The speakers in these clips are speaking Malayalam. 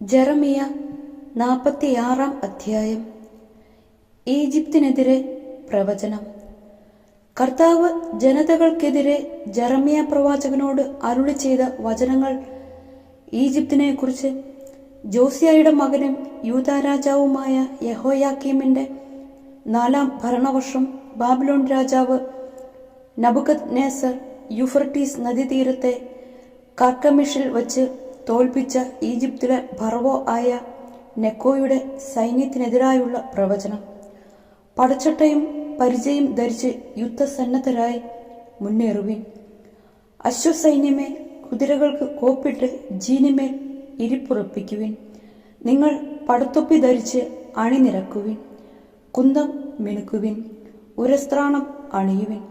ജെറമിയ 46 അധ്യായം. ഈജിപ്തിനെതിരെ പ്രവചനം. കർത്താവ് ജനതകൾക്കെതിരെ ജെറമിയ പ്രവാചകനോട് അരുളി ചെയ്ത വചനങ്ങൾ ഈജിപ്തിനെ കുറിച്ച്. ജോസിയായുടെ മകനും യൂദാ രാജാവുമായ യെഹോയാക്കീമിന്റെ 4-ാം ഭരണവർഷം ബാബിലോൺ രാജാവ് നബൂഖദ്നേസർ യൂഫ്രട്ടീസ് നദീതീരത്തെ കാർക്കമിഷിൽ വച്ച് തോൽപ്പിച്ച ഈജിപ്തിലെ ഫറവോ ആയ നെക്കോയുടെ സൈന്യത്തിനെതിരായുള്ള പ്രവചനം. പടച്ചട്ടയും പരിചയും ധരിച്ച് യുദ്ധസന്നദ്ധരായി മുന്നേറുവിൻ. അശ്വസൈന്യമേ, കുതിരകൾക്ക് കോപ്പിട്ട് ജീനിമേൽ ഇരിപ്പുറപ്പിക്കുവിൻ. നിങ്ങൾ പടത്തൊപ്പി ധരിച്ച് അണിനിരക്കുവിൻ. കുന്തം മിനുക്കുവിൻ, ഉരസ്ത്രാണം അണിയുവിൻ.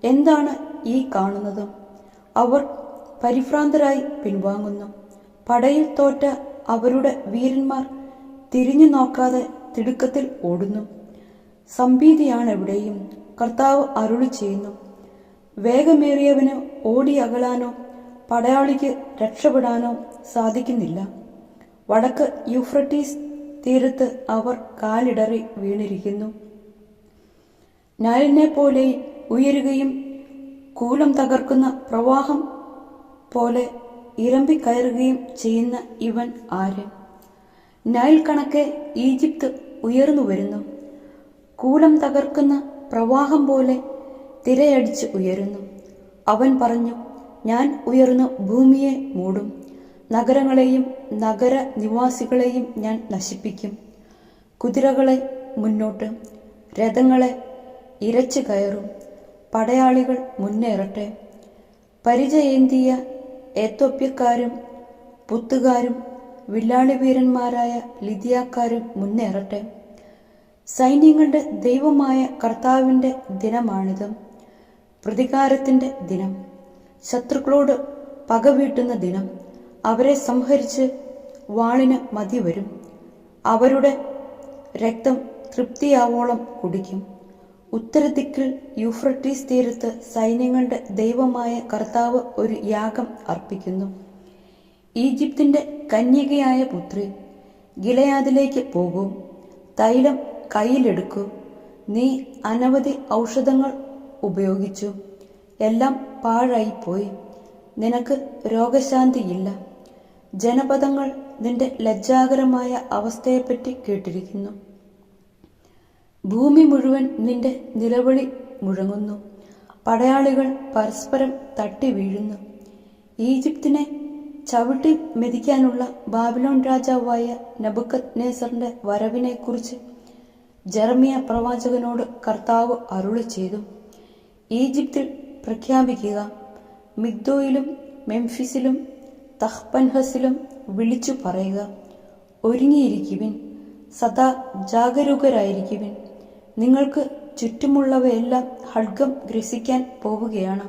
എന്താണ് ഈ കാണുന്നത്? അവർ പരിഭ്രാന്തരായി പിൻവാങ്ങുന്നു. പടയിൽ തോറ്റ അവരുടെ വീരന്മാർ തിരിഞ്ഞു നോക്കാതെ തിടുക്കത്തിൽ ഓടുന്നു. സംഭീതിയാണെവിടെയും, കർത്താവ് അരുളി ചെയ്യുന്നു. വേഗമേറിയവന് ഓടി അകലാനോ പടയാളിക്ക് രക്ഷപ്പെടാനോ സാധിക്കുന്നില്ല. വടക്ക് യൂഫ്രട്ടീസ് തീരത്ത് അവർ കാലിടറി വീണിരിക്കുന്നു. നൈലിനെ പോലെ ഉയരുകയും കൂലം തകർക്കുന്ന പ്രവാഹം പോലെ ഇരമ്പിക്കയറുകയും ചെയ്യുന്ന ഇവൻ ആര്? നൈൽ കണക്കെ ഈജിപ്ത് ഉയർന്നു വരുന്നു. കൂലം തകർക്കുന്ന പ്രവാഹം പോലെ തിരയടിച്ച് ഉയരുന്നു. അവൻ പറഞ്ഞു, ഞാൻ ഉയർന്നു ഭൂമിയെ മൂടും. നഗരങ്ങളെയും നഗര നിവാസികളെയും ഞാൻ നശിപ്പിക്കും. കുതിരകളെ മുന്നോട്ട്, രഥങ്ങളെ ഇരച്ചു കയറും. പടയാളികൾ മുന്നേറട്ടെ. പരിചയേന്തിയ ഏത്തോപ്യക്കാരും പുത്തുകാരും വില്ലാളി വീരന്മാരായ ലിദിയാക്കാരും മുന്നേറട്ടെ. സൈന്യങ്ങളുടെ ദൈവമായ കർത്താവിൻ്റെ ദിനമാണിത്. പ്രതികാരത്തിൻ്റെ ദിനം, ശത്രുക്കളോട് പകവീട്ടുന്ന ദിനം. അവരെ സംഹരിച്ച് വാളിന് മതി വരും. അവരുടെ രക്തം തൃപ്തിയാവോളം കുടിക്കും. ഉത്തരദിക്കിൽ യൂഫ്രട്ടീസ് തീരത്ത് സൈന്യങ്ങളുടെ ദൈവമായ കർത്താവ് ഒരു യാഗം അർപ്പിക്കുന്നു. ഈജിപ്തിന്റെ കന്യകയായ പുത്രി, ഗിലെയാദിലേക്ക് പോകൂ. തൈലം കയ്യിലെടുക്കൂ. നീ അനവധി ഔഷധങ്ങൾ ഉപയോഗിച്ചു, എല്ലാം പാഴായിപ്പോയി. നിനക്ക് രോഗശാന്തിയില്ല. ജനപദങ്ങൾ നിന്റെ ലജ്ജാകരമായ അവസ്ഥയെപ്പറ്റി കേട്ടിരിക്കുന്നു. ഭൂമി മുഴുവൻ നിന്റെ നിലവിളി മുഴങ്ങുന്നു. പടയാളികൾ പരസ്പരം തട്ടി വീഴുന്നു. ഈജിപ്തിനെ ചവിട്ടി മെതിക്കാനുള്ള ബാബിലോൺ രാജാവായ നബൂഖദ്നേസറിന്റെ വരവിനെക്കുറിച്ച് ജെറമിയ പ്രവാചകനോട് കർത്താവ് അരുളി ചെയ്തു. ഈജിപ്തിൽ പ്രഖ്യാപിക്കുക, മിഗ്ദോയിലും മെംഫിസിലും തഹ്പൻഹസിലും വിളിച്ചു പറയുക, ഒരുങ്ങിയിരിക്കുവിൻ, സദാ ജാഗരൂകരായിരിക്കുവിൻ. നിങ്ങൾക്ക് ചുറ്റുമുള്ളവയെല്ലാം ഖഡ്ഗം ഗ്രസിക്കാൻ പോവുകയാണ്.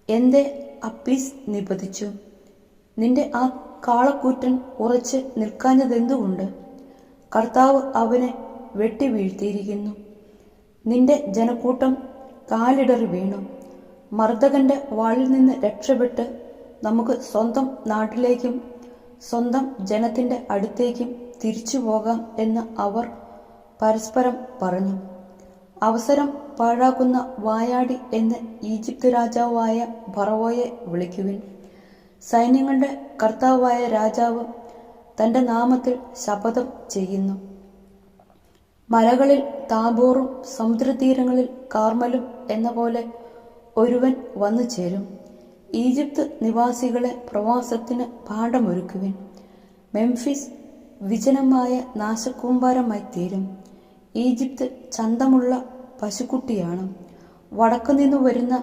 എന്റെ അപ്പീസ് നിപതിച്ചു. നിന്റെ ആ കാളക്കൂറ്റൻ ഉറച്ച് നിൽക്കാഞ്ഞതെന്തുകൊണ്ട്? കർത്താവ് അവനെ വെട്ടി വീഴ്ത്തിയിരിക്കുന്നു. നിന്റെ ജനക്കൂട്ടം കാലിടറി വീണു. മർദ്ദകന്റെ വാളിൽ നിന്ന് രക്ഷപ്പെട്ട് നമുക്ക് സ്വന്തം നാട്ടിലേക്കും സ്വന്തം ജനത്തിന്റെ അടുത്തേക്കും തിരിച്ചു പോകാം എന്ന് അവർ പരസ്പരം പറഞ്ഞു. അവസരം പാഴാക്കുന്ന വായാടി എന്ന് ഈജിപ്ത് രാജാവായ ഫറവോയെ വിളിക്കുവിൻ. സൈന്യങ്ങളുടെ കർത്താവായ രാജാവ് തന്റെ നാമത്തിൽ ശപഥം ചെയ്യുന്നു. മലകളിൽ താബോറും സമുദ്രതീരങ്ങളിൽ കാർമലും എന്ന പോലെ ഒരുവൻ വന്നു ചേരും. ഈജിപ്ത് നിവാസികളെ പ്രവാസത്തിന് പാഠമൊരുക്കുവിൻ. മെംഫിസ് വിജനമായ നാശകൂമ്പാരമായി തീരും. ഈജിപ്ത് ചന്തമുള്ള പശുക്കുട്ടിയാണ്. വടക്കുനിന്നു വരുന്ന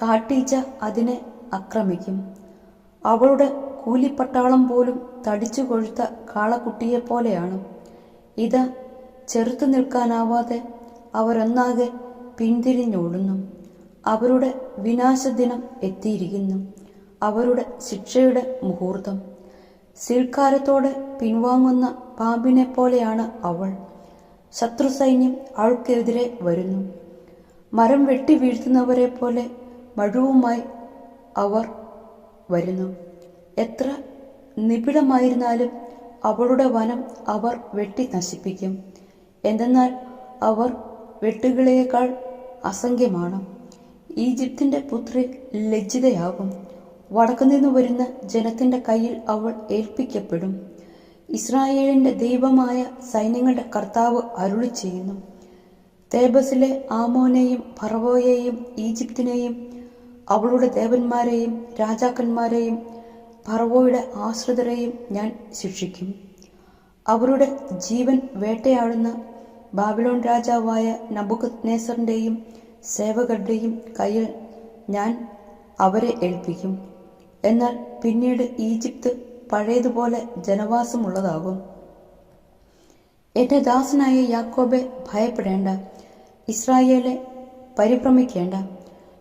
കാട്ടീച്ച അതിനെ ആക്രമിക്കും. അവളുടെ കൂലിപ്പട്ടാളം പോലും തടിച്ചു കൊഴുത്ത കാളക്കുട്ടിയെപ്പോലെയാണ്. ഇത് ചെറുത്തു നിൽക്കാനാവാതെ അവരൊന്നാകെ പിന്തിരിഞ്ഞോടുന്നു. അവരുടെ വിനാശദിനം എത്തിയിരിക്കുന്നു, അവരുടെ ശിക്ഷയുടെ മുഹൂർത്തം. സീൽക്കാരത്തോടെ പിൻവാങ്ങുന്ന പാമ്പിനെ പോലെയാണ് അവൾ. ശത്രുസൈന്യം അവൾക്കെതിരെ വരുന്നു. മരം വെട്ടി വീഴ്ത്തുന്നവരെ പോലെ മഴുവുമായി അവർ വരുന്നു. എത്ര നിബിഡമായിരുന്നാലും അവളുടെ വനം അവർ വെട്ടി നശിപ്പിക്കും. എന്തെന്നാൽ അവർ വെട്ടുകിളിയേക്കാൾ അസംഖ്യമാണ്. ഈജിപ്തിന്റെ പുത്രി ലജ്ജിതയാകും. വടക്കുനിന്നു വരുന്ന ജനത്തിന്റെ കയ്യിൽ അവൾ ഏൽപ്പിക്കപ്പെടും. ഇസ്രായേലിന്റെ ദൈവമായ സൈന്യങ്ങളുടെ കർത്താവ് അരുളി ചെയ്യുന്നു: തേബസിലെ ആമോനെയും ഫറവോയെയും ഈജിപ്തിനെയും അവളുടെ ദേവന്മാരെയും രാജാക്കന്മാരെയും ഫറവോയുടെ ആശ്രിതരെയും ഞാൻ ശിക്ഷിക്കും. അവരുടെ ജീവൻ വേട്ടയാടുന്ന ബാബിലോൺ രാജാവായ നബൂഖദ്നേസറിന്റെയും സേവകരുടെയും കയ്യിൽ ഞാൻ അവരെ ഏൽപ്പിക്കും. എന്നാൽ പിന്നീട് ഈജിപ്ത് പഴയതുപോലെ ജനവാസമുള്ളതാകും. എന്റെ ദാസനായ യാക്കോബെ, ഭയപ്പെടേണ്ട. ഇസ്രായേലെ, പരിഭ്രമിക്കേണ്ട.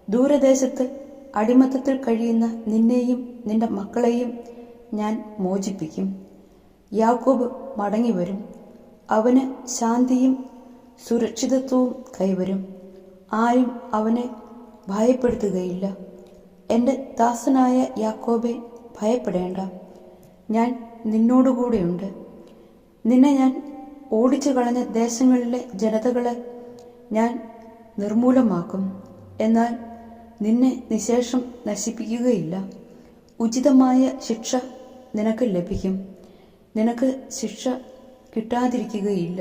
ദൂരദേശത്ത് അടിമത്തത്തിൽ കഴിയുന്ന നിന്നെയും നിന്റെ മക്കളെയും ഞാൻ മോചിപ്പിക്കും. യാക്കോബ് മടങ്ങിവരും. അവന് ശാന്തിയും സുരക്ഷിതത്വവും കൈവരും. ആരും അവനെ ഭയപ്പെടുത്തുകയില്ല. എൻ്റെ ദാസനായ യാക്കോബെ, ഭയപ്പെടേണ്ട. ഞാൻ നിന്നോടുകൂടെയുണ്ട്. നിന്നെ ഞാൻ ഓടിച്ചു കളഞ്ഞ ദേശങ്ങളിലെ ജനതകളെ ഞാൻ നിർമൂലമാക്കും. എന്നാൽ നിന്നെ നിശേഷം നശിപ്പിക്കുകയില്ല. ഉചിതമായ ശിക്ഷ നിനക്ക് ലഭിക്കും. നിനക്ക് ശിക്ഷ കിട്ടാതിരിക്കുകയില്ല.